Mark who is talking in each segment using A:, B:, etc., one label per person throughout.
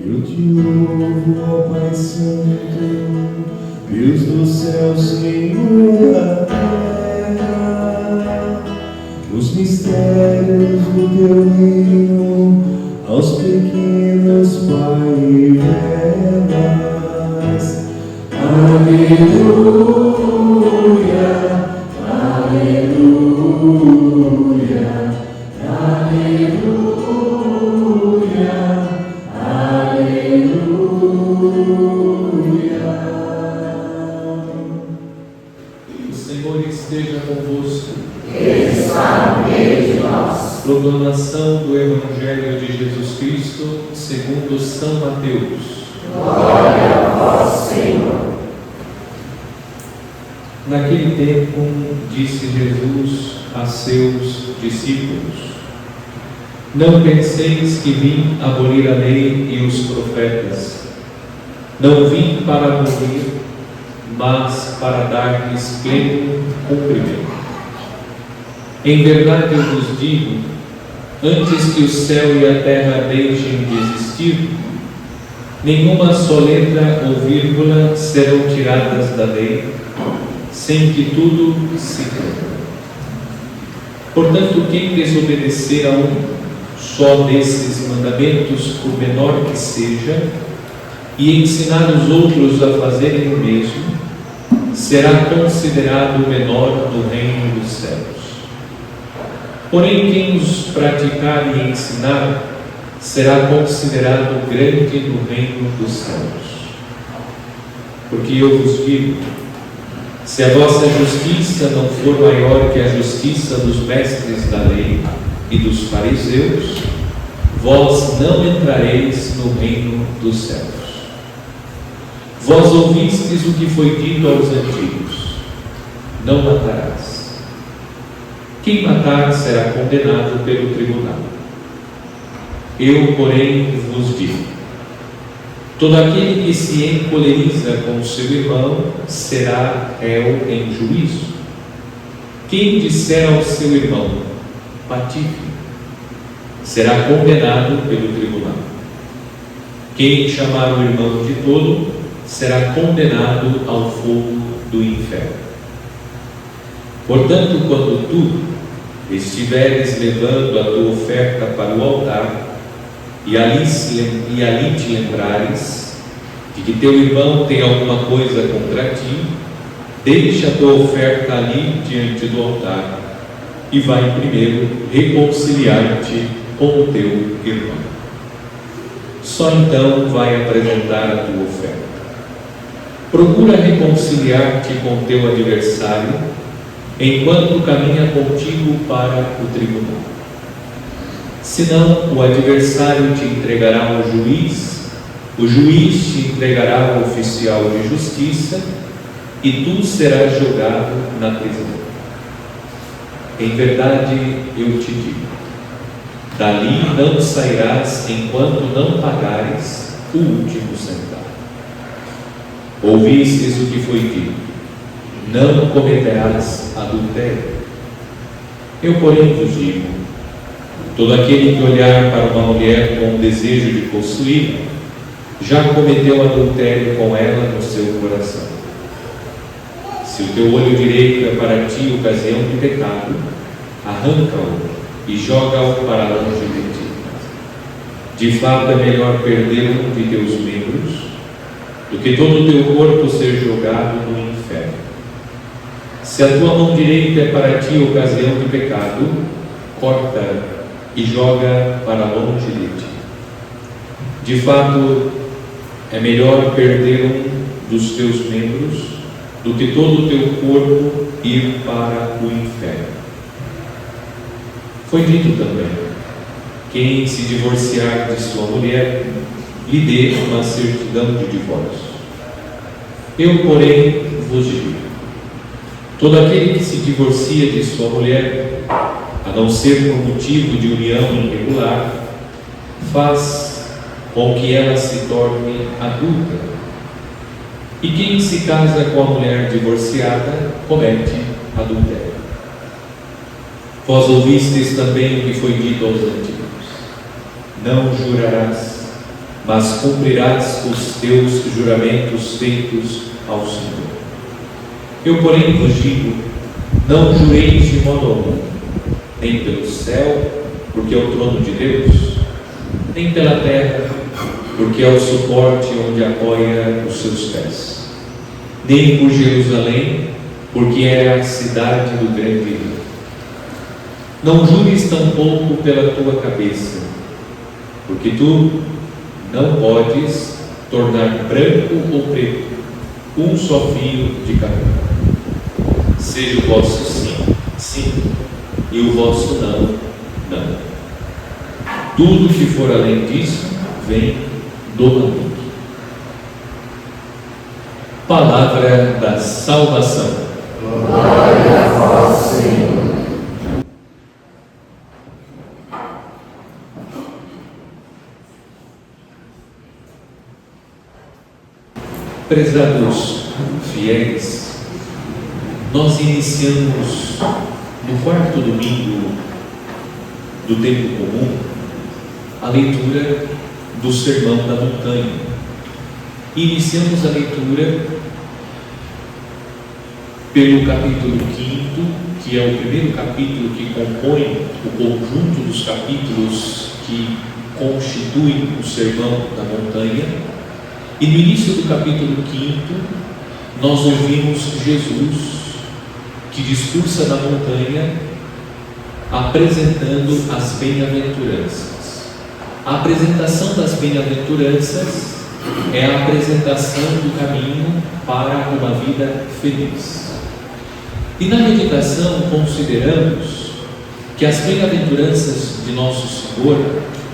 A: Eu te louvo, ó Pai Santo, Deus do céu, Senhor da terra, os mistérios do teu reino aos pequenos, Pai, revelas. Aleluia, aleluia, aleluia, aleluia.
B: O Senhor esteja convosco.
C: Ele está no meio de nós.
B: Proclamação do Evangelho de Jesus Cristo segundo São Mateus.
C: Glória a vós, Senhor.
B: Naquele tempo, disse Jesus a seus discípulos: Não penseis que vim abolir a lei e os profetas. Não vim para abolir, mas para dar-lhes pleno cumprimento. Em verdade eu vos digo, antes que o céu e a terra deixem de existir, nenhuma só letra ou vírgula serão tiradas da lei, sem que tudo se cumpra. Portanto, quem desobedecer a um só desses mandamentos, por menor que seja, e ensinar os outros a fazerem o mesmo, será considerado menor no reino dos céus. Porém, quem os praticar e ensinar será considerado grande no reino dos céus. Porque eu vos digo, se a vossa justiça não for maior que a justiça dos mestres da lei e dos fariseus, vós não entrareis no reino dos céus. Vós ouvistes o que foi dito aos antigos: não matarás. Quem matar será condenado pelo tribunal. Eu, porém, vos digo: todo aquele que se encoleriza com seu irmão será réu em juízo. Quem disser ao seu irmão: patife, será condenado pelo tribunal. Quem chamar o irmão de tolo será condenado ao fogo do inferno. Portanto, quando tu estiveres levando a tua oferta para o altar, e ali te lembrares de que teu irmão tem alguma coisa contra ti, deixa a tua oferta ali diante do altar e vai primeiro reconciliar-te com o teu irmão. Só então vai apresentar a tua oferta. Procura reconciliar-te com teu adversário enquanto caminha contigo para o tribunal. Senão, o adversário te entregará ao juiz, o juiz te entregará ao oficial de justiça, e tu serás jogado na prisão. Em verdade, eu te digo, dali não sairás enquanto não pagares o último centavo. Ouvistes o que foi dito: não cometerás adultério. Eu, porém, vos digo: todo aquele que olhar para uma mulher com o desejo de possuí-la, já cometeu adultério com ela no seu coração. Se o teu olho direito é para ti ocasião de pecado, arranca-o e joga-o para longe de ti. De fato, é melhor perder um de teus membros do que todo o teu corpo ser jogado no inferno. Se a tua mão direita é para ti ocasião de pecado, corta e joga para longe de ti. De fato, é melhor perder um dos teus membros do que todo o teu corpo ir para o inferno. Foi dito também: quem se divorciar de sua mulher, lhe dê uma certidão de divórcio. Eu, porém, vos digo: todo aquele que se divorcia de sua mulher, a não ser por motivo de união irregular, faz com que ela se torne adulta. E quem se casa com a mulher divorciada comete adultério. Vós ouvistes também o que foi dito aos antigos: não jurarás, mas cumprirás os teus juramentos feitos ao Senhor. Eu, porém, vos digo: não jureis de modo algum, nem pelo céu, porque é o trono de Deus, nem pela terra, porque é o suporte onde apoia os seus pés, nem por Jerusalém, porque é a cidade do grande rei. Não jures tampouco pela tua cabeça, porque tu não podes tornar branco ou preto um só fio de cabelo. Seja o vosso sim, sim, e o vosso não, não. Tudo que for além disso vem do maligno. Palavra da salvação.
C: Glória a vós, Senhor.
B: Prezados fiéis, nós iniciamos no quarto domingo do tempo comum a leitura do Sermão da Montanha. Iniciamos a leitura pelo capítulo 5, que é o primeiro capítulo que compõe o conjunto dos capítulos que constituem o Sermão da Montanha. E no início do capítulo 5, nós ouvimos Jesus, que discursa na montanha, apresentando as bem-aventuranças. A apresentação das bem-aventuranças é a apresentação do caminho para uma vida feliz. E na meditação consideramos que as bem-aventuranças de Nosso Senhor,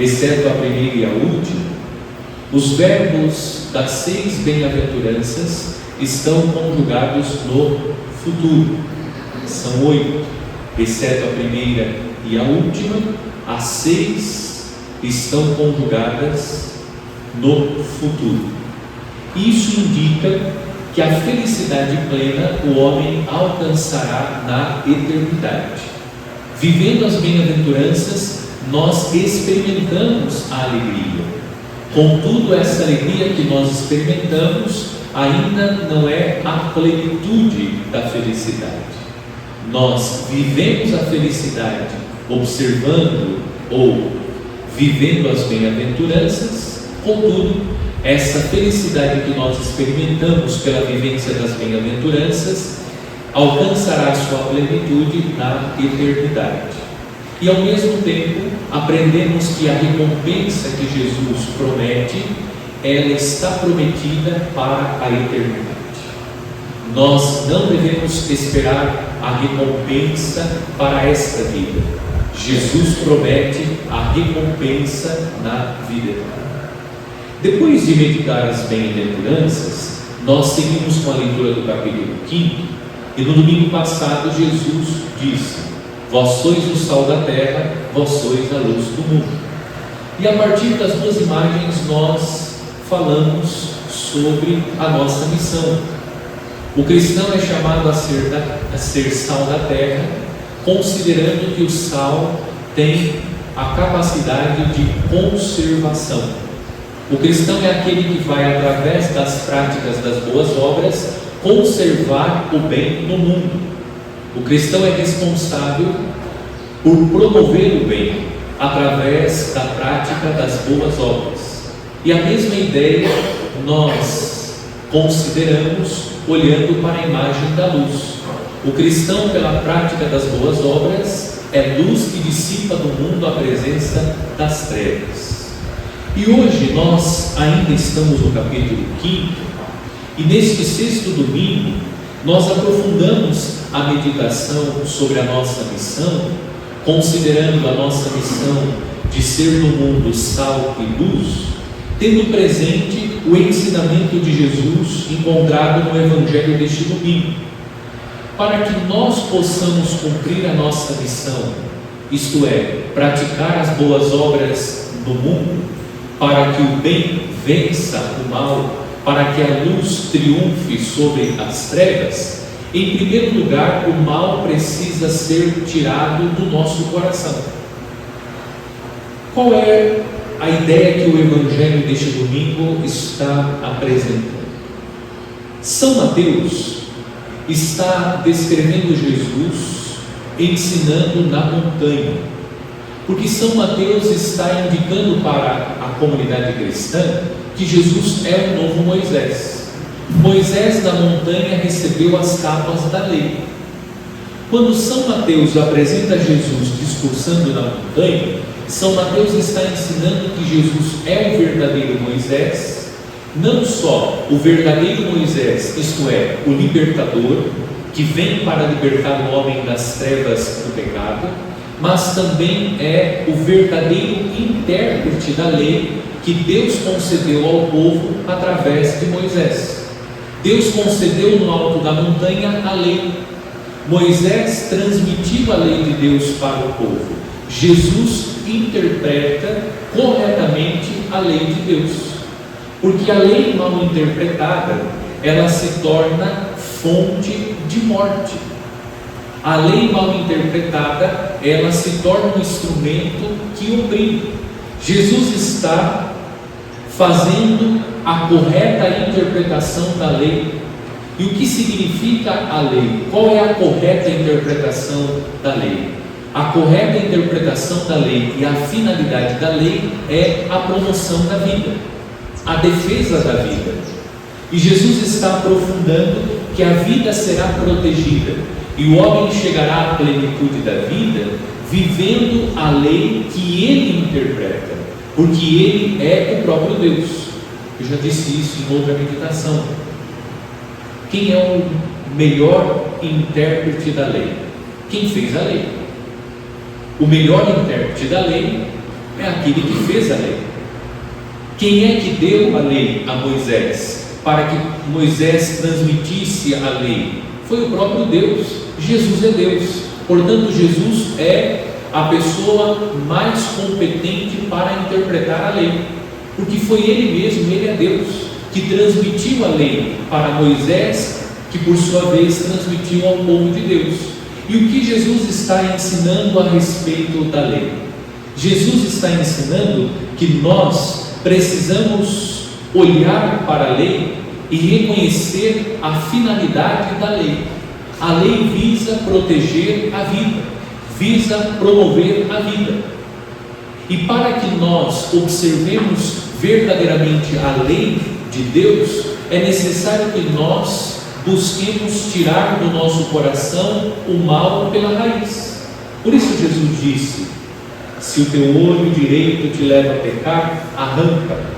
B: exceto a primeira e a última, os verbos das 6 bem-aventuranças estão conjugados no futuro. São 8, exceto a primeira e a última. As 6 estão conjugadas no futuro. Isso indica que a felicidade plena o homem alcançará na eternidade. Vivendo as bem-aventuranças, nós experimentamos a alegria. Contudo, essa alegria que nós experimentamos ainda não é a plenitude da felicidade. Nós vivemos a felicidade observando ou vivendo as bem-aventuranças, contudo, essa felicidade que nós experimentamos pela vivência das bem-aventuranças alcançará sua plenitude na eternidade. E ao mesmo tempo, aprendemos que a recompensa que Jesus promete, ela está prometida para a eternidade. Nós não devemos esperar a recompensa para esta vida. Jesus promete a recompensa na vida eterna. Depois de meditar as bem-aventuranças, nós seguimos com a leitura do capítulo 5, e no domingo passado Jesus disse: vós sois o sal da terra, vós sois a luz do mundo. E a partir das 2 imagens nós falamos sobre a nossa missão. O cristão é chamado a ser sal da terra, considerando que o sal tem a capacidade de conservação. O cristão é aquele que vai, através das práticas das boas obras, conservar o bem no mundo. O cristão é responsável por promover o bem através da prática das boas obras. E a mesma ideia nós consideramos olhando para a imagem da luz. O cristão, pela prática das boas obras, é luz que dissipa do mundo a presença das trevas. E hoje nós ainda estamos no capítulo 5, e neste 6º domingo nós aprofundamos a meditação sobre a nossa missão, considerando a nossa missão de ser no mundo sal e luz, tendo presente o ensinamento de Jesus encontrado no Evangelho deste domingo, para que nós possamos cumprir a nossa missão isto é, praticar as boas obras no mundo, para que o bem vença o mal, para que a luz triunfe sobre as trevas, em primeiro lugar, o mal precisa ser tirado do nosso coração. Qual é a ideia que o Evangelho deste domingo está apresentando? São Mateus está descrevendo Jesus ensinando na montanha, porque São Mateus está indicando para a comunidade cristã que Jesus é o novo Moisés. Moisés na montanha recebeu as tábuas da lei. Quando São Mateus apresenta Jesus discursando na montanha, São Mateus está ensinando que Jesus é o verdadeiro Moisés, não só o verdadeiro Moisés, isto é, o libertador, que vem para libertar o homem das trevas do pecado, mas também é o verdadeiro intérprete da lei que Deus concedeu ao povo através de Moisés. Deus concedeu no alto da montanha a lei. Moisés transmitiu a lei de Deus para o povo. Jesus interpreta corretamente a lei de Deus, porque a lei mal interpretada, ela se torna fonte de morte. A lei mal interpretada, ela se torna um instrumento que oprime. Jesus está fazendo a correta interpretação da lei. E o que significa a lei? Qual é a correta interpretação da lei? A correta interpretação da lei e a finalidade da lei é a promoção da vida, a defesa da vida. E Jesus está aprofundando que a vida será protegida e o homem chegará à plenitude da vida vivendo a lei que ele interpreta, porque ele é o próprio Deus. Eu já disse isso em outra meditação. Quem é o melhor intérprete da lei? Quem fez a lei. O melhor intérprete da lei é aquele que fez a lei. Quem é que deu a lei a Moisés para que Moisés transmitisse a lei? Foi o próprio Deus. Jesus é Deus. Portanto, Jesus é a pessoa mais competente para interpretar a lei, porque foi ele mesmo, ele é Deus, que transmitiu a lei para Moisés, que por sua vez transmitiu ao povo de Deus. E o que Jesus está ensinando a respeito da lei? Jesus está ensinando que nós precisamos olhar para a lei e reconhecer a finalidade da lei. A lei visa proteger a vida, visa promover a vida. E para que nós observemos verdadeiramente a lei de Deus, é necessário que nós busquemos tirar do nosso coração o mal pela raiz. Por isso Jesus disse: se o teu olho direito te leva a pecar, arranca.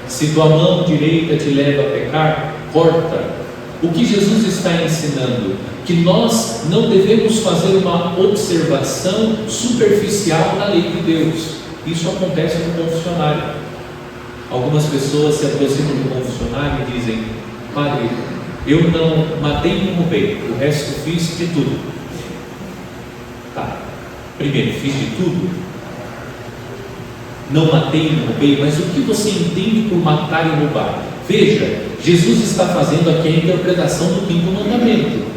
B: Se tua mão direita te leva a pecar, corta. O que Jesus está ensinando? Que nós não devemos fazer uma observação superficial da lei de Deus. Isso acontece no confessionário. Algumas pessoas se aproximam do confessionário e dizem: padre, eu não matei nem roubei, o resto fiz de tudo. Tá, primeiro, fiz de tudo? Não matei nem roubei, mas o que você entende por matar e roubar? Veja, Jesus está fazendo aqui a interpretação do 5º mandamento.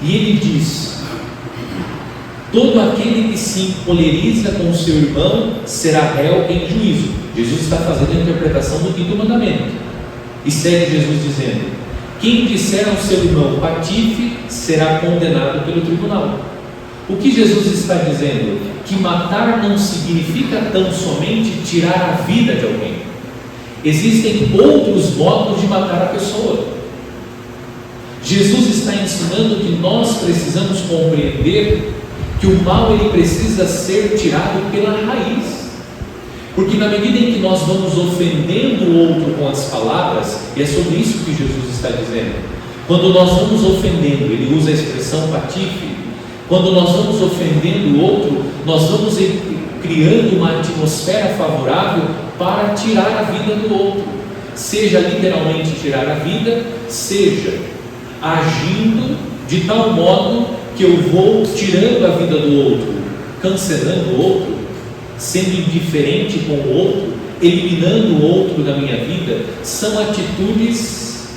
B: E ele diz: todo aquele que se encoleriza com seu irmão será réu em juízo. Jesus está fazendo a interpretação do 5º mandamento. E segue Jesus dizendo: quem disser ao seu irmão patife será condenado pelo tribunal. O que Jesus está dizendo? Que matar não significa tão somente tirar a vida de alguém. Existem outros modos de matar a pessoa. Jesus está ensinando que nós precisamos compreender que o mal ele precisa ser tirado pela raiz. Porque na medida em que nós vamos ofendendo o outro com as palavras, e é sobre isso que Jesus está dizendo, quando nós vamos ofendendo, ele usa a expressão patife, quando nós vamos ofendendo o outro, nós vamos criando uma atmosfera favorável para tirar a vida do outro, seja literalmente tirar a vida, seja agindo de tal modo que eu vou tirando a vida do outro, cancelando o outro, sendo indiferente com o outro, eliminando o outro da minha vida, são atitudes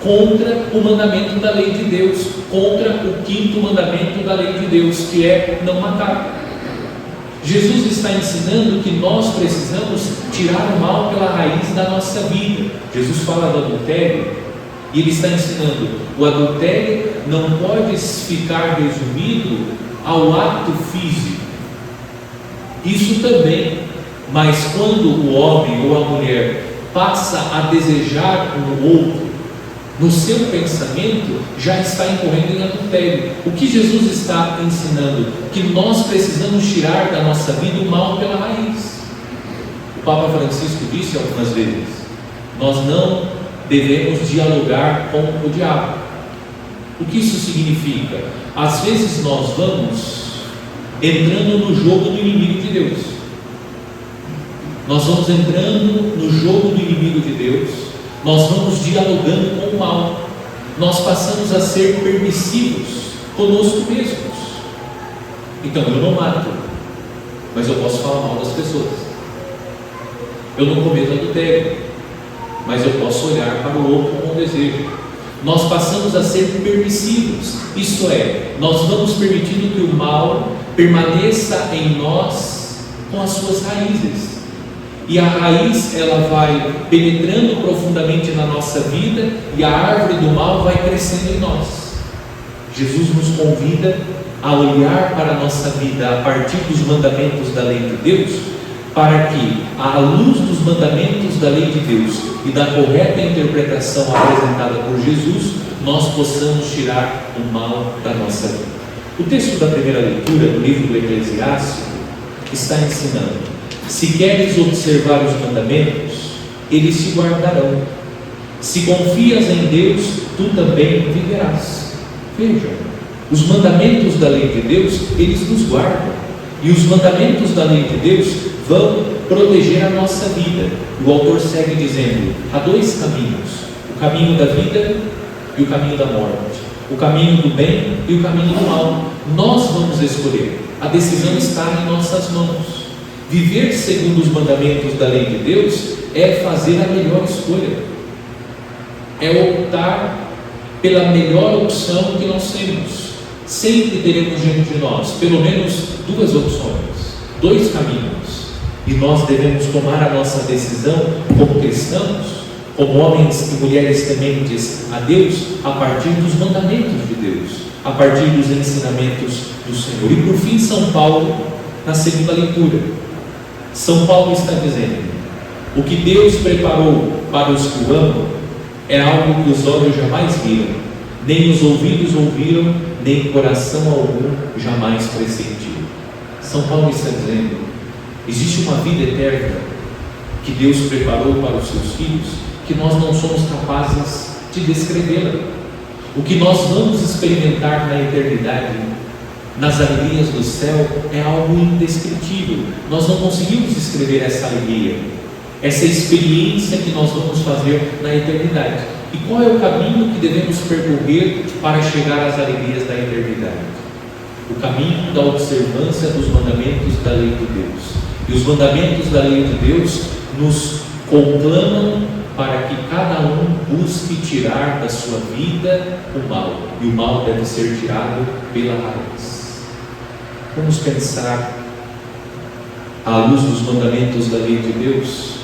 B: contra o mandamento da lei de Deus, contra o 5º mandamento da lei de Deus, que é não matar. Jesus está ensinando que nós precisamos tirar o mal pela raiz da nossa vida. Jesus fala do adultério e ele está ensinando: o adultério não pode ficar resumido ao ato físico. Isso também, mas quando o homem ou a mulher passa a desejar um outro, no seu pensamento já está incorrendo em adultério. O que Jesus está ensinando? Que nós precisamos tirar da nossa vida o mal pela raiz. O Papa Francisco disse algumas vezes: nós não devemos dialogar com o diabo. O que isso significa? Às vezes nós vamos entrando no jogo do inimigo de Deus. Nós vamos entrando no jogo do inimigo de Deus, nós vamos dialogando com o mal, nós passamos a ser permissivos conosco mesmos. Então eu não mato, mas eu posso falar mal das pessoas. Eu não cometo adultério, mas eu posso olhar para o outro com desejo. Nós passamos a ser permissivos, isto é, nós vamos permitindo que o mal permaneça em nós com as suas raízes. E a raiz, ela vai penetrando profundamente na nossa vida e a árvore do mal vai crescendo em nós. Jesus nos convida a olhar para a nossa vida a partir dos mandamentos da lei de Deus, para que, à luz dos mandamentos da lei de Deus e da correta interpretação apresentada por Jesus, nós possamos tirar o mal da nossa vida. O texto da primeira leitura do livro do Eclesiástico está ensinando: se queres observar os mandamentos, eles se guardarão. Se confias em Deus, tu também viverás. Vejam, os mandamentos da lei de Deus, eles nos guardam. E os mandamentos da lei de Deus vão proteger a nossa vida. O autor segue dizendo: há dois caminhos: o caminho da vida e o caminho da morte, o caminho do bem e o caminho do mal. Nós vamos escolher, a decisão está em nossas mãos. Viver segundo os mandamentos da lei de Deus é fazer a melhor escolha, é optar pela melhor opção que nós temos. Sempre teremos diante de nós pelo menos duas opções, dois caminhos, e nós devemos tomar a nossa decisão como cristãos, como homens e mulheres tementes a Deus, a partir dos mandamentos de Deus, a partir dos ensinamentos do Senhor. E por fim, São Paulo, na segunda leitura, São Paulo está dizendo: o que Deus preparou para os que o amam é algo que os olhos jamais viram, nem os ouvidos ouviram, nem coração algum jamais pressentiu. São Paulo está dizendo: existe uma vida eterna que Deus preparou para os seus filhos, que nós não somos capazes de descrevê-la. O que nós vamos experimentar na eternidade, nas alegrias do céu, é algo indescritível. Nós não conseguimos descrever essa alegria, essa experiência que nós vamos fazer na eternidade. E qual é o caminho que devemos percorrer para chegar às alegrias da eternidade? O caminho da observância dos mandamentos da lei de Deus. E os mandamentos da lei de Deus nos conclamam para que cada um busque tirar da sua vida o mal. E o mal deve ser tirado pela raiz. Vamos pensar, à luz dos mandamentos da lei de Deus,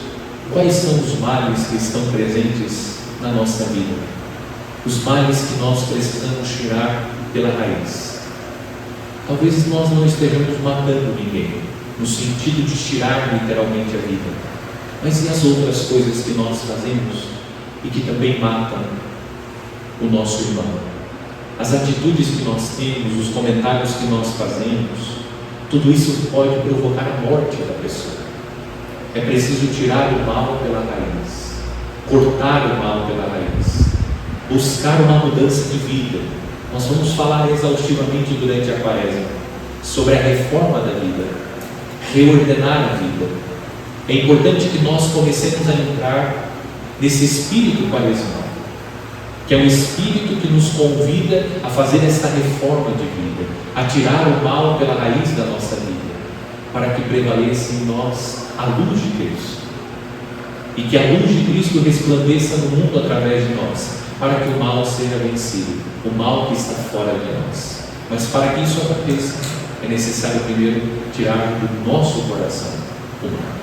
B: quais são os males que estão presentes na nossa vida, os males que nós precisamos tirar pela raiz. Talvez nós não estejamos matando ninguém, no sentido de tirar literalmente a vida, mas e as outras coisas que nós fazemos e que também matam o nosso irmão? As atitudes que nós temos, os comentários que nós fazemos, tudo isso pode provocar a morte da pessoa. É preciso tirar o mal pela raiz, cortar o mal pela raiz, buscar uma mudança de vida. Nós vamos falar exaustivamente durante a Quaresma sobre a reforma da vida, reordenar a vida. É importante que nós comecemos a entrar nesse espírito quaresmal. que é um Espírito que nos convida a fazer esta reforma de vida, a tirar o mal pela raiz da nossa vida, para que prevaleça em nós a luz de Deus, e que a luz de Cristo resplandeça no mundo através de nós, para que o mal seja vencido, o mal que está fora de nós. Mas para que isso aconteça, é necessário primeiro tirar do nosso coração o mal.